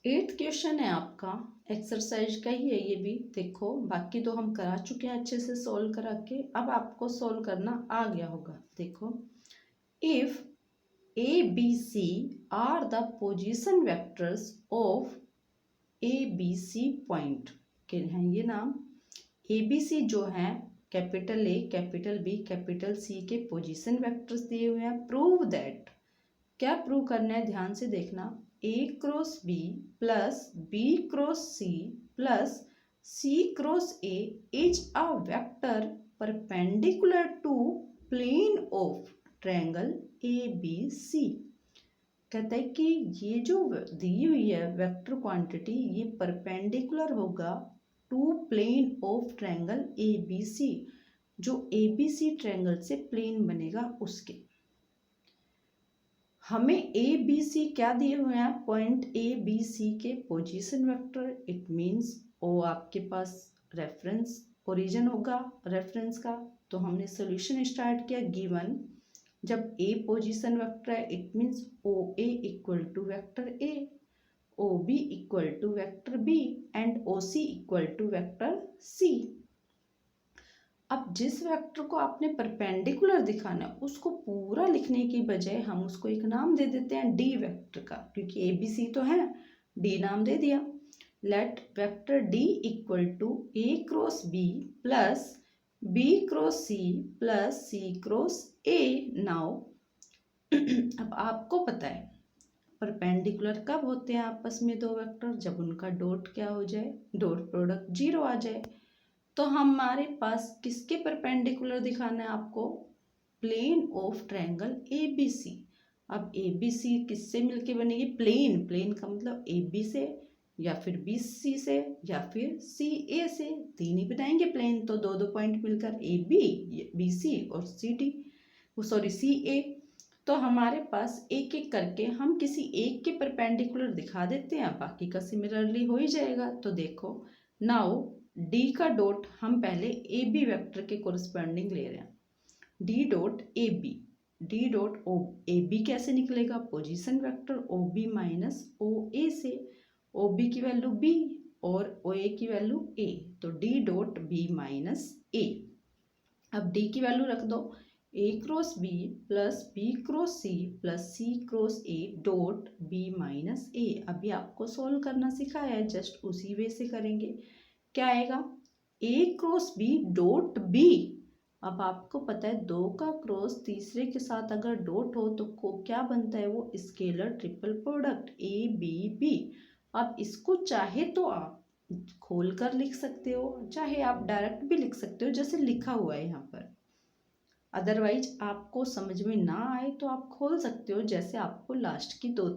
8th question है आपका, exercise का ही है ये भी। देखो बाकी तो हम करा चुके हैं अच्छे से सॉल्व करा के, अब आपको सॉल्व करना आ गया होगा। देखो, if A B C are the position vectors of A B C point के हैं ये नाम। ए बी सी जो है capital A, capital B, capital C के पोजीशन वेक्टर्स दिए हुए हैं। प्रूव दैट, क्या प्रूव करना है ध्यान से देखना। A cross B plus B cross C plus C cross A is a vector perpendicular to plane of triangle A B C. कहता है कि ये जो दी हुई है वेक्टर क्वांटिटी, ये परपेंडिकुलर होगा to plane of triangle A B C, जो ए बी सी ट्रायंगल से प्लेन बनेगा उसके। हमें ए बी सी क्या दिए हुए हैं, पॉइंट ए बी सी के पोजीशन वेक्टर। इट मीन्स वो आपके पास रेफरेंस ओरिजिन होगा रेफरेंस का। तो हमने सोल्यूशन स्टार्ट किया। गिवन जब ए पोजीशन वेक्टर है, it means O A equal to vector A, O B equal to vector B and O C equal to vector C. अब जिस वेक्टर को आपने परपेंडिकुलर दिखाना है, उसको पूरा लिखने की बजाय हम उसको एक नाम दे देते हैं डी वेक्टर का, क्योंकि ए बी सी तो है, डी नाम दे दिया। Let vector D equal to A cross B plus B cross C plus C cross A. Now अब आपको पता है परपेंडिकुलर कब होते हैं आपस में दो वेक्टर, जब उनका डॉट क्या हो जाए, डॉट प्रोडक्ट 0 आ जाए। तो हमारे पास किसके परपेंडिकुलर दिखाना है आपको, plane of triangle A B C. अब ए बी सी किससे मिलके बनेगी, प्लेन, प्लेन का मतलब ए बी से या फिर बी सी से या फिर सी ए से, तीन ही बनाएंगे प्लेन। तो दो दो पॉइंट मिलकर ए बी, बी सी और सी डी, सॉरी सी ए। तो हमारे पास एक एक करके हम किसी एक के परपेंडिकुलर दिखा देते हैं, बाकी का सिमिलरली हो ही जाएगा। तो देखो नाउ डी का डॉट हम पहले ए बी वैक्टर के कोरिस्पॉन्डिंग ले रहे हैं। D dot A B, D dot O A B कैसे निकलेगा, position vector O B minus O A से। ओ बी की वैल्यू बी और ओ ए की वैल्यू ए, तो D dot B minus A. अब डी की वैल्यू रख दो, A cross B plus B cross C plus C cross A dot B minus A. अभी आपको सोल्व करना सिखाया है, जस्ट उसी वे से करेंगे। क्या आएगा, ए क्रॉस बी डॉट बी। अब आपको पता है दो का क्रॉस तीसरे के साथ अगर डॉट हो तो क्या बनता है, वो scalar triple product A B B. अब इसको चाहे तो आप खोल कर लिख सकते हो, चाहे आप डायरेक्ट भी लिख सकते हो जैसे लिखा हुआ है यहाँ पर। अदरवाइज आपको समझ में ना आए तो आप खोल सकते हो, जैसे आपको लास्ट की दो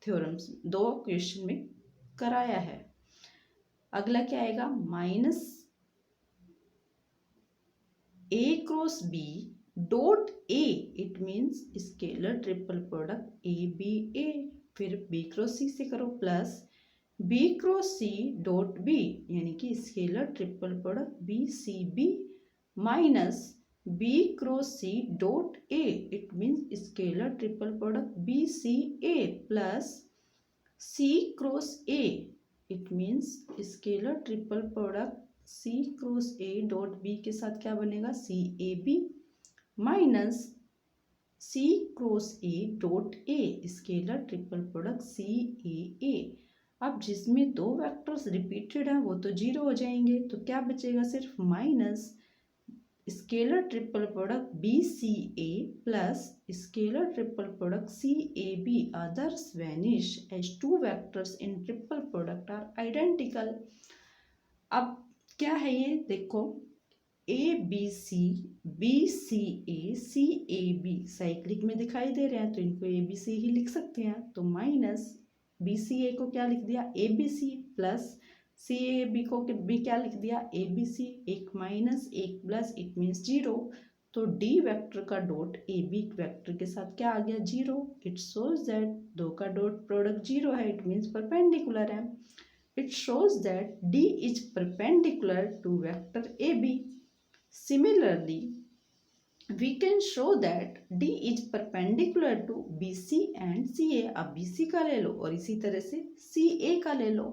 थ्योरम्स, दो क्वेश्चन में कराया है। अगला क्या आएगा, minus A cross B dot A, it means scalar triple product A B A. फिर बी क्रॉस सी से करो, plus B cross C dot B, यानी कि scalar triple product B C B, minus B cross C dot A, it means scalar triple product B C A, plus C cross A, it means scalar triple product C cross A dot B के साथ क्या बनेगा, सी A B, minus C cross A dot A, scalar triple product C A A. अब जिसमें दो vectors repeated हैं वो तो 0 हो जाएंगे, तो क्या बचेगा, सिर्फ minus scalar triple product B C A plus scalar triple product C A B. Others vanish as two vectors in triple product are identical. अब क्या है ये देखो, A B C, B C A, C A B cyclic में दिखाई दे रहे हैं, तो इनको ए बी सी ही लिख सकते हैं। तो माइनस बी सी ए को क्या लिख दिया, A B C, plus C A B को भी क्या लिख दिया, ए बी सी। एक माइनस एक प्लस, इट मीन्स 0। तो डी वेक्टर का डॉट ए बी वेक्टर के साथ क्या आ गया, 0। इट शोज दैट दो का डॉट प्रोडक्ट 0 है, इट मीन्स परपेंडिकुलर है। It shows that D is perpendicular to vector AB. Similarly, we can show that D is perpendicular to BC and CA। अब BC का ले लो और इसी तरह से CA का ले लो।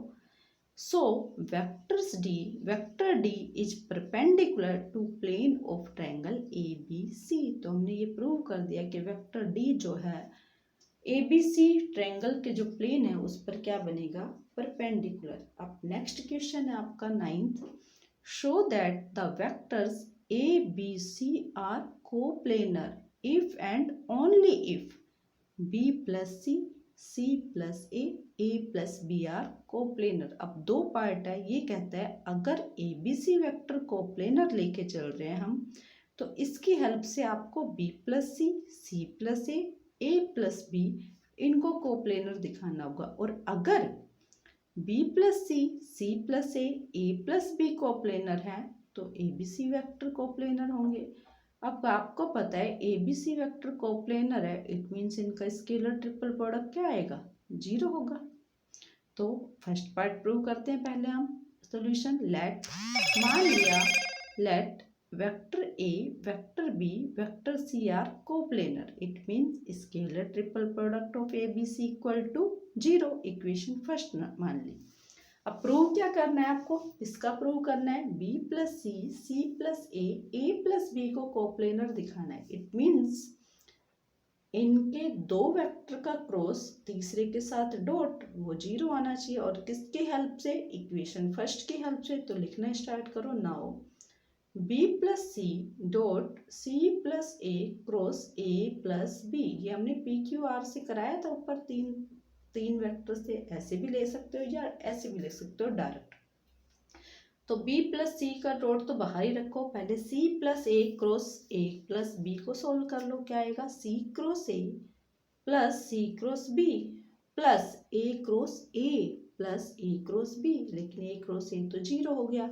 So vector D is perpendicular to plane of triangle ABC। तो हमने ये प्रूव कर दिया कि वेक्टर D जो है ABC ट्रायंगल के जो प्लेन है उस पर क्या बनेगा, परपेंडिकुलर। अब नेक्स्ट क्वेश्चन है आपका 9th। Show that the vectors ABC are coplanar if and only if B plus C plus A plus B are coplanar. अब दो पार्ट है, ये कहता है अगर ABC वेक्टर कोप्लेनर लेके चल रहे हैं हम, तो इसकी हेल्प से आपको B plus C plus A plus B इनको कोप्लेनर दिखाना होगा। और अगर B plus C plus A plus B coplanar है तो ABC वेक्टर कोप्लेनर होंगे। अब आपको पता है ABC वेक्टर कोप्लेनर है, इट मीन्स इनका स्केलर ट्रिपल प्रोडक्ट क्या आएगा, 0 होगा। तो फर्स्ट पार्ट प्रूव करते हैं पहले हम सॉल्यूशन। मान लिया let vector A vector B vector C are coplanar, it means scalar triple product of ABC equal to 0। Equation first मान ली। अब प्रूव क्या करना है आपको, इसका प्रूव करना है B plus C plus A plus B को कोप्लेनर दिखाना है। इट मीन्स इनके दो वेक्टर का क्रॉस तीसरे के साथ डॉट वो 0 आना चाहिए। और किसकी हेल्प से, इक्वेशन फर्स्ट की हेल्प से। तो लिखना स्टार्ट करो now. B plus C dot C plus A cross A plus B। ये हमने PQR से कराया था ऊपर, तीन वेक्टर से। ऐसे भी ले सकते हो या ऐसे भी ले सकते हो डायरेक्ट। तो B प्लस C का डॉट तो बाहर ही रखो, पहले C plus A cross A plus B को सोल्व कर लो। क्या आएगा, C cross A plus C cross B plus A cross A plus A cross B। लेकिन A क्रॉस A तो 0 हो गया,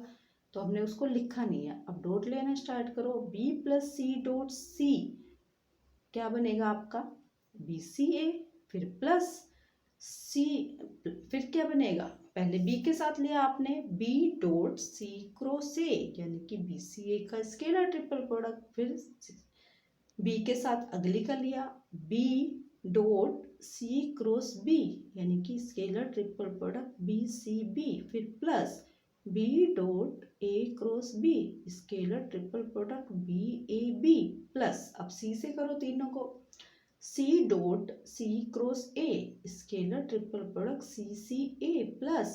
तो हमने उसको लिखा नहीं है। अब डॉट लेना स्टार्ट करो। B plus C dot C क्या बनेगा आपका, BCA, फिर प्लस C, फिर क्या बनेगा, पहले B के साथ लिया आपने B dot C cross A यानी कि BCA का स्केलर ट्रिपल प्रोडक्ट। फिर B के साथ अगली का लिया B dot C cross B यानी कि स्केलर ट्रिपल प्रोडक्ट BCB। फिर plus B dot A cross B scalar triple product BAB। Plus अब C से करो तीनों को, C dot C cross A scalar triple product CCA plus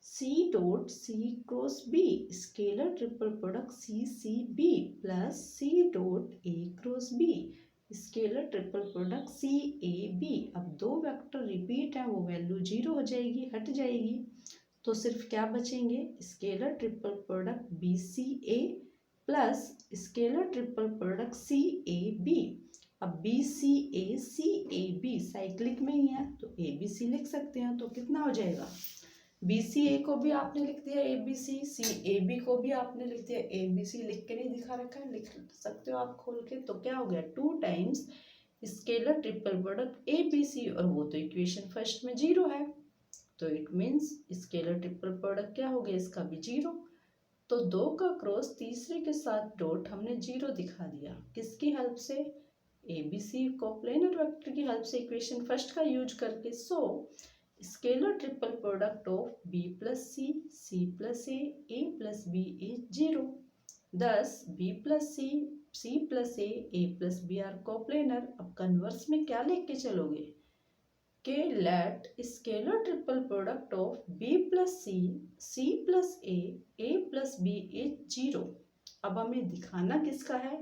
C dot C cross B scalar triple product CCB plus C dot A cross B scalar triple product CAB। अब दो vector repeat है, वो value 0 हो जाएगी, हट जाएगी। तो सिर्फ क्या बचेंगे, scalar triple product BCA plus scalar triple product CAB। अब BCA CAB साइक्लिक में ही है तो ABC लिख सकते हैं। तो कितना हो जाएगा, BCA को भी आपने लिख दिया ABC, CAB को भी आपने लिख दिया ABC। लिख के नहीं दिखा रखा है, लिख सकते हो आप खोल के। तो क्या हो गया, 2 times scalar triple product ABC, और वो तो इक्वेशन फर्स्ट में 0 है। तो it means scalar triple product क्या हो गया, इसका भी 0। तो दो का क्रॉस तीसरे के साथ डॉट हमने 0 दिखा दिया, किसकी हेल्प से, ABC कोप्लेनर वेक्टर की हेल्प से, इक्वेशन फर्स्ट का यूज करके। So scalar triple product of B plus C plus A plus B is 0। Thus B plus C plus A plus B are coplanar. अब converse में क्या लेके चलोगे के let scalar triple product of B plus C plus A plus B is 0। अब हमें दिखाना किसका है,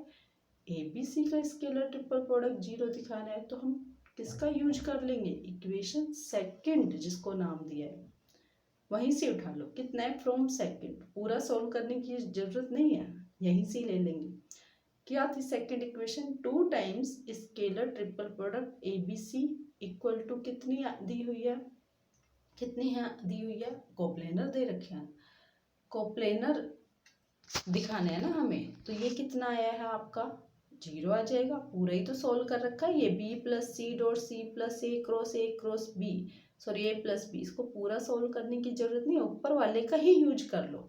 ABC का स्केलर ट्रिपल प्रोडक्ट 0 दिखाना है। तो हम किसका यूज कर लेंगे, इक्वेशन सेकंड जिसको नाम दिया है वहीं से उठा लो। कितना है, फ्रॉम सेकंड। पूरा सॉल्व करने की जरूरत नहीं है, यहीं से ले लेंगे। क्या थी second equation, 2 times scalar triple product ABC equal to कितनी दी हुई है, कितनी है दी हुई है, कोप्लेनर दे रखे हैं, कोप्लेनर दिखाना है ना हमें। तो ये कितना आया है आपका, 0 आ जाएगा। पूरा ही तो सोल्व कर रखा है ये B plus C dot C plus A cross B, sorry A plus B। इसको पूरा सोल्व करने की जरूरत नहीं है, ऊपर वाले का ही यूज कर लो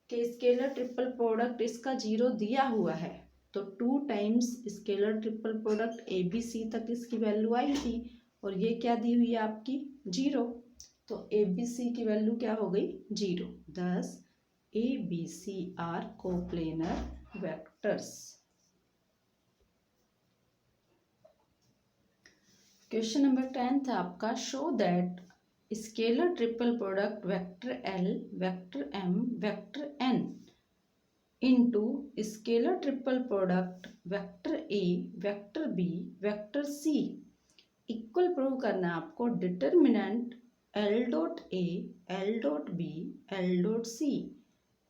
कि स्केलर ट्रिपल प्रोडक्ट इसका 0 दिया हुआ है। तो 2 times scalar triple product A B C तक इसकी वैल्यू आई थी और ये क्या दी हुई है आपकी 0। तो ए बी सी की वैल्यू क्या हो गई 0। thus A B C are coplanar vectors. Question number 10 था आपका, show that scalar triple product vector L vector M vector N into scalar triple product vector A vector B vector C equal prove करना है आपको। Determinant L dot A L dot B L dot C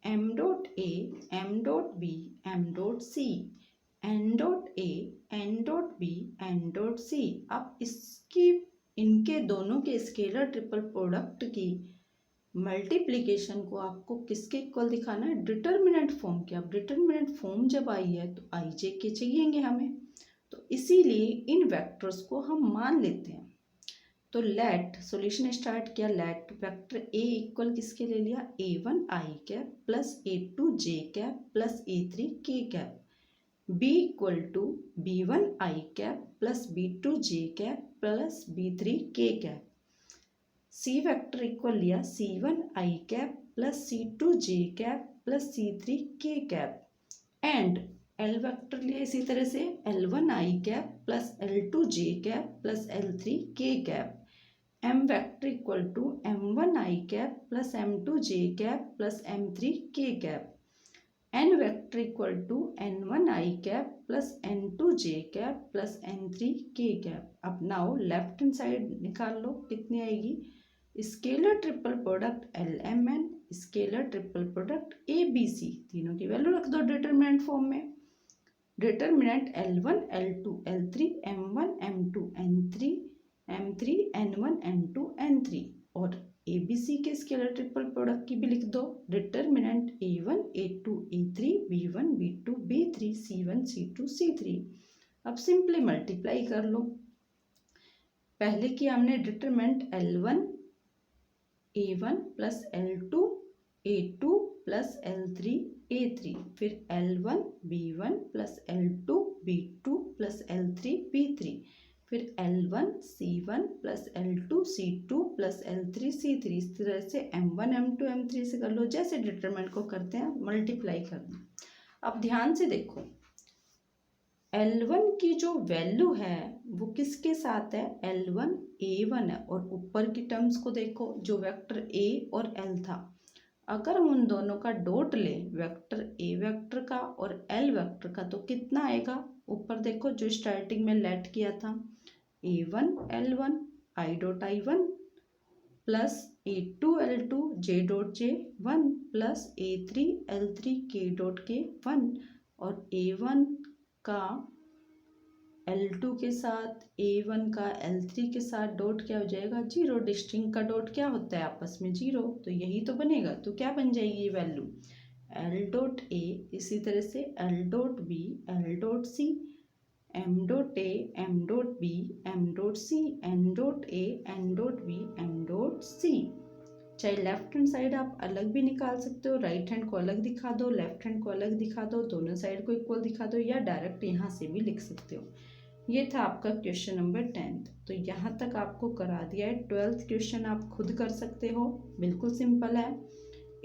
M dot A M dot B M dot C N dot A N dot B N dot C. अब इसकी इनके दोनों के scalar triple product की multiplication को आपको किसके equal दिखाना है, डिटर्मिनेंट फॉर्म के। अब डिटर्मिनेंट फॉर्म जब आई है तो आई जे के चाहिएंगे हमें, तो इसीलिए इन वेक्टर्स को हम मान लेते हैं। तो लेट सॉल्यूशन स्टार्ट किया, लेट वेक्टर ए इक्वल किसके ले लिया a1 I cap plus a2 J cap plus a3 K cap, b equal to b1 I cap plus b2 J cap plus b3 K cap, C vector equal लिया c1 I cap plus c2 J cap plus c3 K cap, and L vector लिया इसी तरह से l1 I cap plus l2 J cap plus l3 K cap, M vector equal to m1 I cap plus m2 J cap plus m3 K cap, N vector equal to n1 I cap plus n2 J cap plus n3 K cap. अब now left hand side निकाल लो, कितनी आएगी, scalar triple product L M N scalar triple product A B C, तीनों की value रख दो determinant form में। Determinant L1 L2 L3 M1 M2 N3 M3 N1 N2 N3 और ABC के स्केलर ट्रिपल प्रोडक्ट की भी लिख दो। Determinant A1 A2 A3 B1 B2 B3 C1 C2 C3। अब सिंपली मल्टीप्लाई कर लो। पहले की हमने determinant L1 A1 plus L2 A2 plus L3 A3, फिर L1 B1 plus L2 B2 plus L3 B3, फिर L1 C1 plus L2 C2 plus L3 C3। इस तरह से M1 M2 M3 से कर लो, जैसे डिटरमिनेंट को करते हैं मल्टीप्लाई करना। अब ध्यान से देखो, L1 की जो वैल्यू है वो किसके साथ है, L1 A1 है, और ऊपर की टर्म्स को देखो जो वेक्टर A और L था, अगर हम उन दोनों का डॉट लें, वेक्टर ए वेक्टर का और एल वेक्टर का, तो कितना आएगा, ऊपर देखो जो स्टार्टिंग में लेट किया था a1 l1 I dot i1 plus a2 l2 J dot j1 plus a3 l3 के डॉट के 1, और a1 का L2 के साथ A1 का L3 के साथ डॉट क्या हो जाएगा 0। डिस्टिंग का डॉट क्या होता है आपस में 0, तो यही तो बनेगा। तो क्या बन जाएगी ये वैल्यू L डॉट A, इसी तरह से L dot B L dot C M dot A M dot B M dot C N dot A N dot B M dot C। चाहे लेफ्ट हैंड साइड आप अलग भी निकाल सकते हो, राइट हैंड को अलग दिखा दो, लेफ्ट हैंड को अलग दिखा दो, दोनों साइड को इक्वल दिखा दो, या डायरेक्ट यहाँ से भी लिख सकते हो। ये था आपका क्वेश्चन नंबर 10। तो यहाँ तक आपको करा दिया है। 12th क्वेश्चन आप खुद कर सकते हो, बिल्कुल सिंपल है।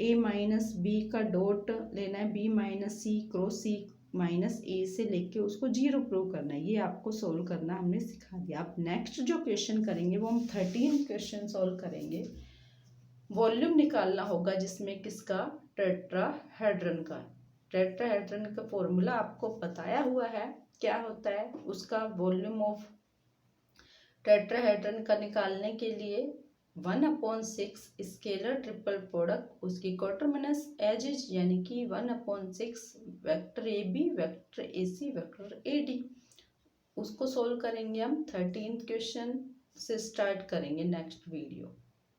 a माइनस बी का डॉट लेना है, b minus C cross c minus ए से लेके उसको 0 प्रूव करना है। ये आपको सोल्व करना हमने सिखा दिया। अब नेक्स्ट जो क्वेश्चन करेंगे वो हम 13 क्वेश्चन सोल्व करेंगे। वॉल्यूम निकालना होगा जिसमें किसका, टेट्राहेड्रन का। टेट्राहेड्रन का फॉर्मूला आपको बताया हुआ है क्या होता है, उसका वॉल्यूम ऑफ टेट्राहेड्रन का निकालने के लिए 1/6 स्केलर ट्रिपल प्रोडक्ट उसकी कोटरमिनस एजेज यानी कि 1/6 vector A B vector A C vector A D, उसको सोल्व करेंगे हम। 13th क्वेश्चन से स्टार्ट करेंगे नेक्स्ट वीडियो।